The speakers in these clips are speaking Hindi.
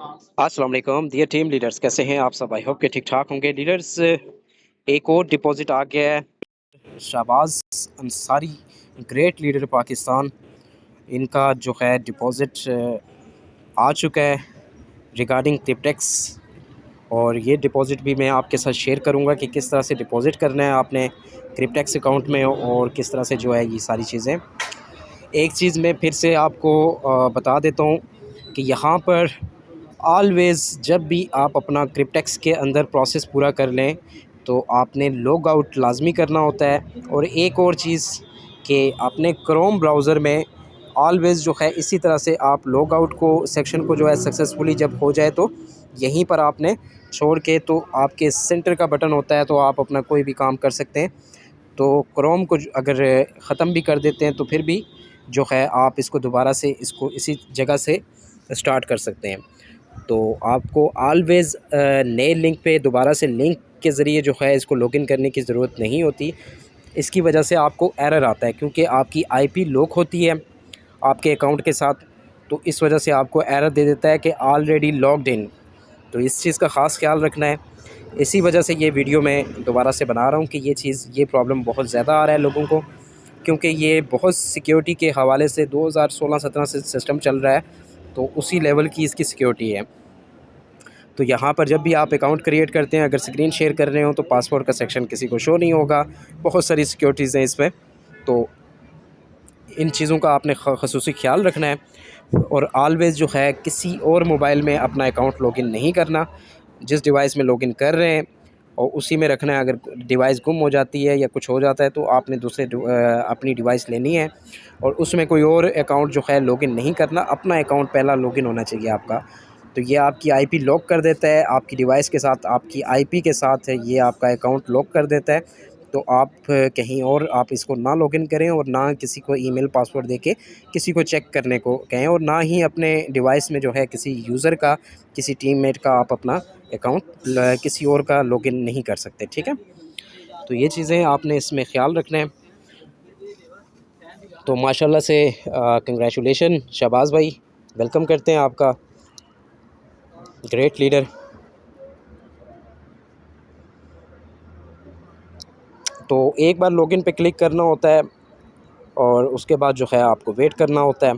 अस्सलाम वालेकुम डियर टीम लीडर्स, कैसे हैं आप सब? आई होप के ठीक ठाक होंगे लीडर्स। एक और डिपॉजिट आ गया है। शहबाज अंसारी, ग्रेट लीडर पाकिस्तान, इनका जो है डिपॉजिट आ चुका है रिगार्डिंग क्रिप्टेक्स। और ये डिपॉजिट भी मैं आपके साथ शेयर करूंगा कि किस तरह से डिपॉजिट करना है आपने क्रिप्टेक्स अकाउंट में, और किस तरह से जो है ये सारी चीज़ें। एक चीज़ मैं फिर से आपको बता देता हूँ कि यहाँ पर ऑलवेज़ जब भी आप अपना क्रिप्टेक्स के अंदर प्रोसेस पूरा कर लें तो आपने लॉग आउट लाजमी करना होता है। और एक और चीज़ कि आपने क्रोम ब्राउज़र में ऑलवेज़ जो है इसी तरह से आप लॉग आउट को सेक्शन को जो है सक्सेसफुली जब हो जाए तो यहीं पर आपने छोड़ के, तो आपके सेंटर का बटन होता है तो आप अपना कोई भी काम कर सकते हैं। तो क्रोम को अगर ख़त्म भी कर देते हैं तो फिर भी जो है आप इसको दोबारा से इसको इसी जगह से स्टार्ट कर सकते हैं। तो आपको ऑलवेज़ नए लिंक पे दोबारा से लिंक के ज़रिए जो है इसको लॉगिन करने की ज़रूरत नहीं होती। इसकी वजह से आपको एरर आता है क्योंकि आपकी आईपी लॉक होती है आपके अकाउंट के साथ, तो इस वजह से आपको एरर दे देता है कि ऑलरेडी लॉग्ड इन। तो इस चीज़ का ख़ास ख्याल रखना है। इसी वजह से ये वीडियो मैं दोबारा से बना रहा हूँ कि ये प्रॉब्लम बहुत ज़्यादा आ रहा है लोगों को, क्योंकि ये बहुत सिक्योरिटी के हवाले से 2016-17 से सिस्टम चल रहा है, तो उसी लेवल की इसकी सिक्योरिटी है। तो यहाँ पर जब भी आप अकाउंट क्रिएट करते हैं, अगर स्क्रीन शेयर कर रहे हो तो पासवर्ड का सेक्शन किसी को शो नहीं होगा। बहुत सारी सिक्योरिटीज़ हैं इसमें, तो इन चीज़ों का आपने ख़ुसूसी ख्याल रखना है। और ऑलवेज़ जो है किसी और मोबाइल में अपना अकाउंट लॉगिन नहीं करना। जिस डिवाइस में लॉगिन कर रहे हैं और उसी में रखना है। अगर डिवाइस गुम हो जाती है या कुछ हो जाता है तो आपने अपनी डिवाइस लेनी है और उसमें कोई और अकाउंट जो है लॉगिन नहीं करना। अपना अकाउंट पहला लॉगिन होना चाहिए आपका। तो ये आपकी आईपी लॉक कर देता है, आपकी डिवाइस के साथ आपकी आईपी के साथ है ये आपका अकाउंट लॉक कर देता है। तो आप कहीं और आप इसको ना लॉगिन करें और ना किसी को ईमेल पासवर्ड देके किसी को चेक करने को कहें, और ना ही अपने डिवाइस में जो है किसी यूज़र का, किसी टीममेट का आप अपना अकाउंट किसी और का लॉगिन नहीं कर सकते। ठीक है, तो ये चीज़ें आपने इसमें ख़्याल रखना है। तो माशाल्लाह से कंग्रेचुलेशन शहबाज भाई, वेलकम करते हैं आपका, ग्रेट लीडर। तो एक बार लॉगिन पे क्लिक करना होता है और उसके बाद जो है आपको वेट करना होता है।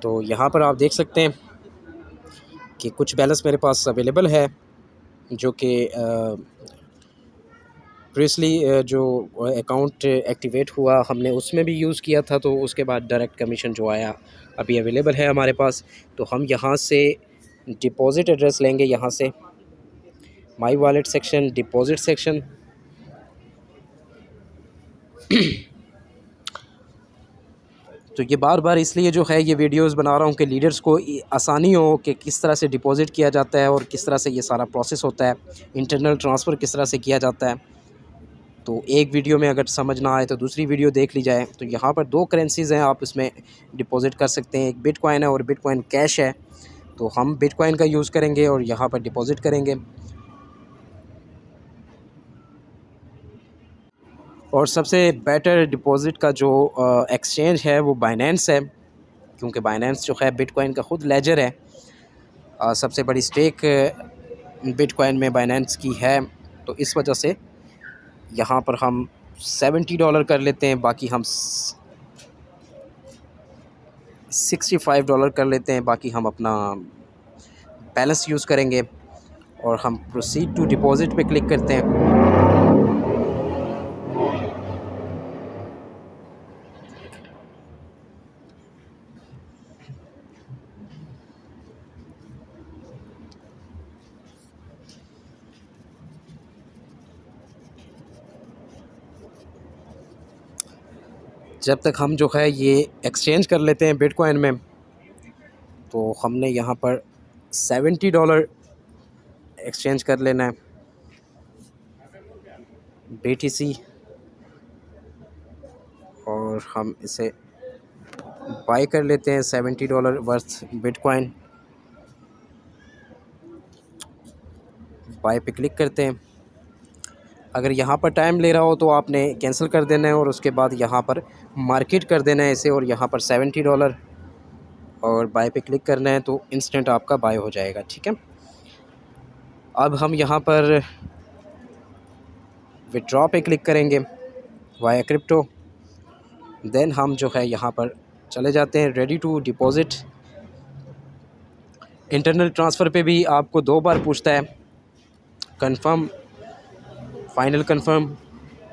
तो यहाँ पर आप देख सकते हैं कि कुछ बैलेंस मेरे पास अवेलेबल है जो कि प्रीवियसली जो अकाउंट एक्टिवेट हुआ हमने उसमें भी यूज़ किया था, तो उसके बाद डायरेक्ट कमीशन जो आया अभी अवेलेबल है हमारे पास। तो हम यहाँ से डिपॉज़िट एड्रेस लेंगे, यहाँ से my wallet section, deposit section. तो ये बार बार इसलिए जो है ये वीडियोस बना रहा हूँ कि लीडर्स को आसानी हो कि किस तरह से डिपॉज़िट किया जाता है और किस तरह से ये सारा प्रोसेस होता है, इंटरनल ट्रांसफ़र किस तरह से किया जाता है। तो एक वीडियो में अगर समझ ना आए तो दूसरी वीडियो देख ली जाए। तो यहाँ पर दो करेंसीज़ हैं, आप इसमें डिपॉज़िट कर सकते हैं, एक बिटकॉइन है और बिटकॉइन कैश है। तो हम बिटकॉइन का यूज़ करेंगे और यहाँ पर डिपॉज़िट करेंगे। और सबसे बेटर डिपॉज़िट का जो एक्सचेंज है वो बाइनेंस है, क्योंकि बाइनेंस जो है बिटकॉइन का ख़ुद लेजर है। सबसे बड़ी स्टेक बिटकॉइन में बाइनेंस की है, तो इस वजह से यहाँ पर हम $70 कर लेते हैं, बाकी हम $65 कर लेते हैं, बाकी हम अपना बैलेंस यूज़ करेंगे। और हम प्रोसीड टू डिपॉज़िट पे क्लिक करते हैं। जब तक हम जो है ये एक्सचेंज कर लेते हैं बिटकॉइन में, तो हमने यहाँ पर $70 एक्सचेंज कर लेना है BTC, और हम इसे बाय कर लेते हैं $70 वर्थ बिटकॉइन। बाय पे क्लिक करते हैं। अगर यहाँ पर टाइम ले रहा हो तो आपने कैंसिल कर देना है और उसके बाद यहाँ पर मार्केट कर देना है इसे, और यहाँ पर $70 और बाय पे क्लिक करना है तो इंस्टेंट आपका बाय हो जाएगा। ठीक है, अब हम यहाँ पर विड्रॉ पे क्लिक करेंगे वाया क्रिप्टो। देन हम जो है यहाँ पर चले जाते हैं ready to deposit. Internal transfer पे भी आपको 2 बार पूछता है, कंफर्म, फाइनल कंफर्म,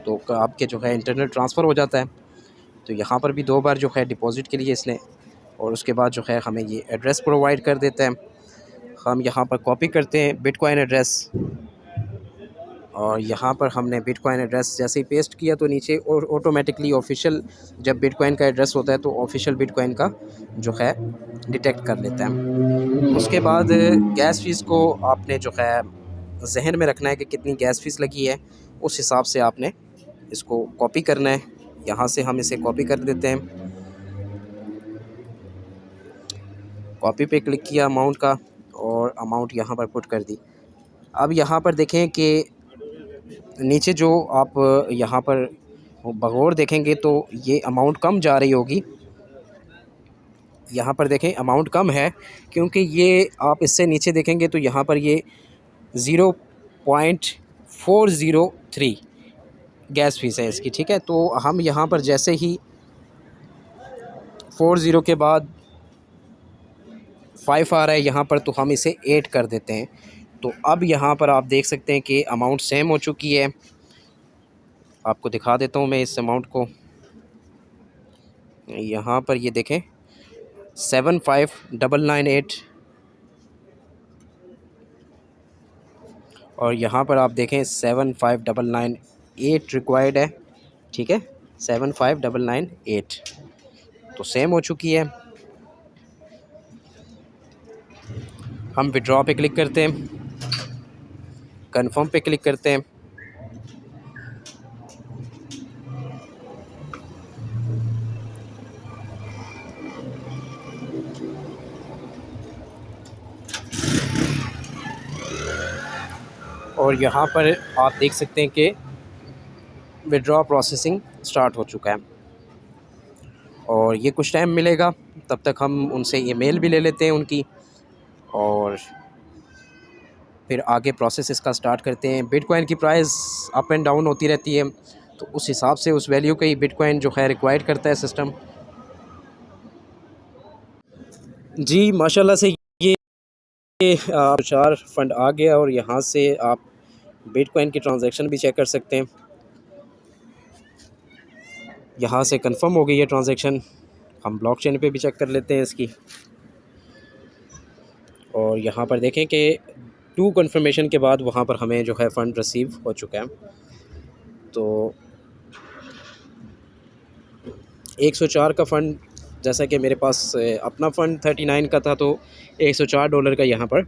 तो आपके जो है इंटरनल ट्रांसफ़र हो जाता है। तो यहाँ पर भी 2 बार जो है डिपॉज़िट के लिए इसने, और उसके बाद जो है हमें ये एड्रेस प्रोवाइड कर देता है। हम यहाँ पर कॉपी करते हैं बिटकॉइन एड्रेस, और यहाँ पर हमने बिटकॉइन एड्रेस जैसे ही पेस्ट किया तो नीचे और ऑटोमेटिकली ऑफिशियल, जब बिटकॉइन का एड्रेस होता है तो ऑफिशियल बिटकॉइन का जो है डिटेक्ट कर लेता है। उसके बाद गैस फ़ीस को आपने जो है जहन में रखना है कि कितनी गैस फ़ीस लगी है, उस हिसाब से आपने इसको कॉपी करना है। यहाँ से हम इसे कॉपी कर देते हैं, कॉपी पे क्लिक किया अमाउंट का और अमाउंट यहाँ पर पुट कर दी। अब यहाँ पर देखें कि नीचे जो आप यहाँ पर बगौर देखेंगे तो ये अमाउंट कम जा रही होगी। यहाँ पर देखें अमाउंट कम है, क्योंकि ये आप इससे नीचे देखेंगे तो यहाँ पर ये 0.403 गैस फीस है इसकी। ठीक है, तो हम यहाँ पर जैसे ही 40 के बाद 5 आ रहा है यहाँ पर, तो हम इसे 8 कर देते हैं। तो अब यहाँ पर आप देख सकते हैं कि अमाउंट सेम हो चुकी है। आपको दिखा देता हूँ मैं इस अमाउंट को। यहाँ पर ये देखें 75998, और यहाँ पर आप देखें 75998 रिक्वायर्ड है। ठीक है, 75998 तो सेम हो चुकी है। हम विड्रॉ पे क्लिक करते हैं, कंफर्म पे क्लिक करते हैं, और यहाँ पर आप देख सकते हैं कि विड्रॉ प्रोसेसिंग स्टार्ट हो चुका है। और ये कुछ टाइम मिलेगा, तब तक हम उनसे ईमेल भी ले लेते हैं उनकी, और फिर आगे प्रोसेस इसका स्टार्ट करते हैं। बिटकॉइन की प्राइस अप एंड डाउन होती रहती है, तो उस हिसाब से उस वैल्यू का ही बिटकॉइन जो है रिक्वायर्ड करता है सिस्टम। जी माशाल्लाह से ये 4 फंड आ गया, और यहाँ से आप बिटकॉइन की ट्रांजैक्शन भी चेक कर सकते हैं। यहाँ से कंफर्म हो गई है ट्रांजैक्शन। हम ब्लॉकचेन पे भी चेक कर लेते हैं इसकी, और यहाँ पर देखें कि 2 कंफर्मेशन के बाद वहाँ पर हमें जो है फ़ंड रिसीव हो चुका है। तो 104 का फ़ंड, जैसा कि मेरे पास अपना फ़ंड 39 का था, तो $104 का यहाँ पर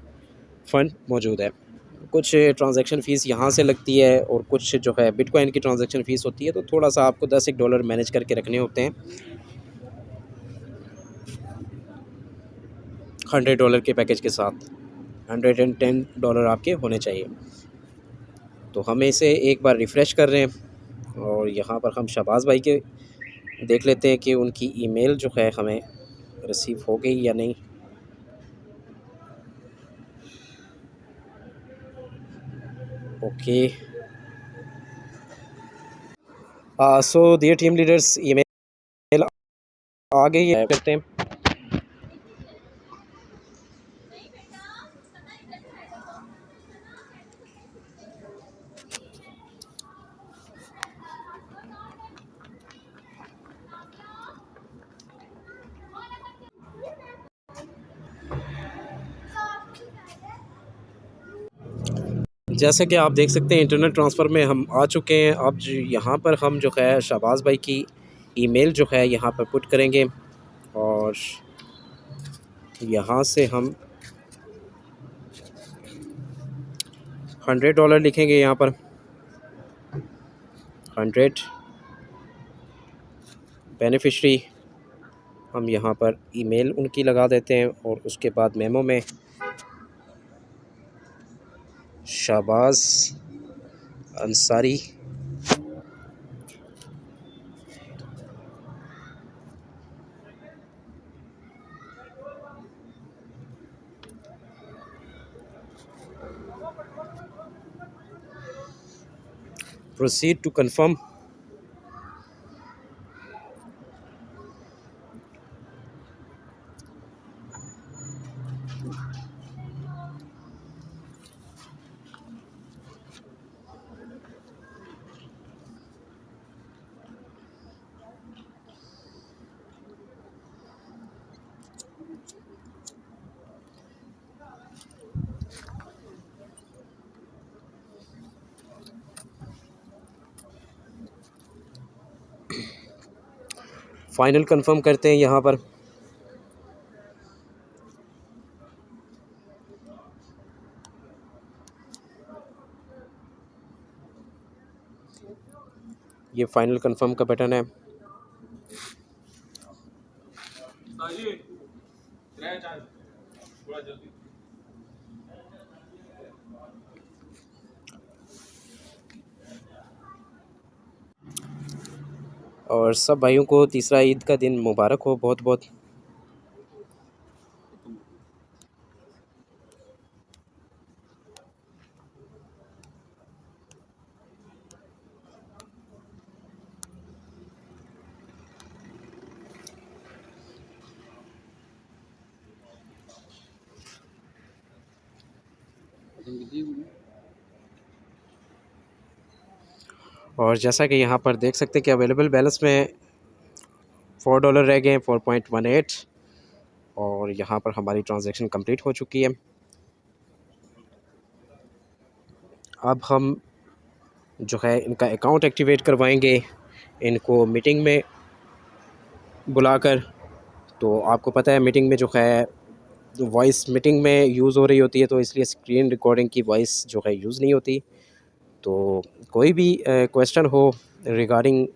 फ़ंड मौजूद है। कुछ ट्रांजैक्शन फ़ीस यहाँ से लगती है, और कुछ जो है बिटकॉइन की ट्रांजैक्शन फ़ीस होती है, तो थोड़ा सा आपको $10 मैनेज करके रखने होते हैं। $100 के पैकेज के साथ $110 आपके होने चाहिए। तो हमें इसे एक बार रिफ़्रेश कर रहे हैं, और यहाँ पर हम शहबाज भाई के देख लेते हैं कि उनकी ईमेल जो है हमें रिसीव हो गई या नहीं। Okay, so dear team leaders, email आ गई है, करते हैं। जैसे कि आप देख सकते हैं इंटरनेट ट्रांसफ़र में हम आ चुके हैं। अब यहाँ पर हम जो है शहबाज भाई की ईमेल जो है यहाँ पर पुट करेंगे, और यहाँ से हम $100 लिखेंगे। यहाँ पर 100 बेनिफिशरी हम यहाँ पर ईमेल उनकी लगा देते हैं, और उसके बाद मेमो में Shahbaz Ansari. Proceed to confirm. Final confirm करते हैं यहाँ पर। ये फाइनल कंफर्म का बटन है। और सब भाइयों को तीसरा ईद का दिन मुबारक हो बहुत बहुत। और जैसा कि यहाँ पर देख सकते हैं कि अवेलेबल बैलेंस में $4 रह गए हैं, 4.18। और यहाँ पर हमारी ट्रांजैक्शन कंप्लीट हो चुकी है। अब हम जो है इनका अकाउंट एक्टिवेट करवाएंगे इनको मीटिंग में बुलाकर। तो आपको पता है मीटिंग में जो है वॉइस मीटिंग में यूज़ हो रही होती है, तो इसलिए स्क्रीन रिकॉर्डिंग की वॉइस जो है यूज़ नहीं होती। तो कोई भी क्वेश्चन हो रिगार्डिंग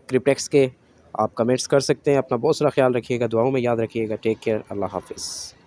क्रिप्टेक्स के आप कमेंट्स कर सकते हैं। अपना बहुत सारा ख्याल रखिएगा, दुआओं में याद रखिएगा। टेक केयर, अल्लाह हाफिज़।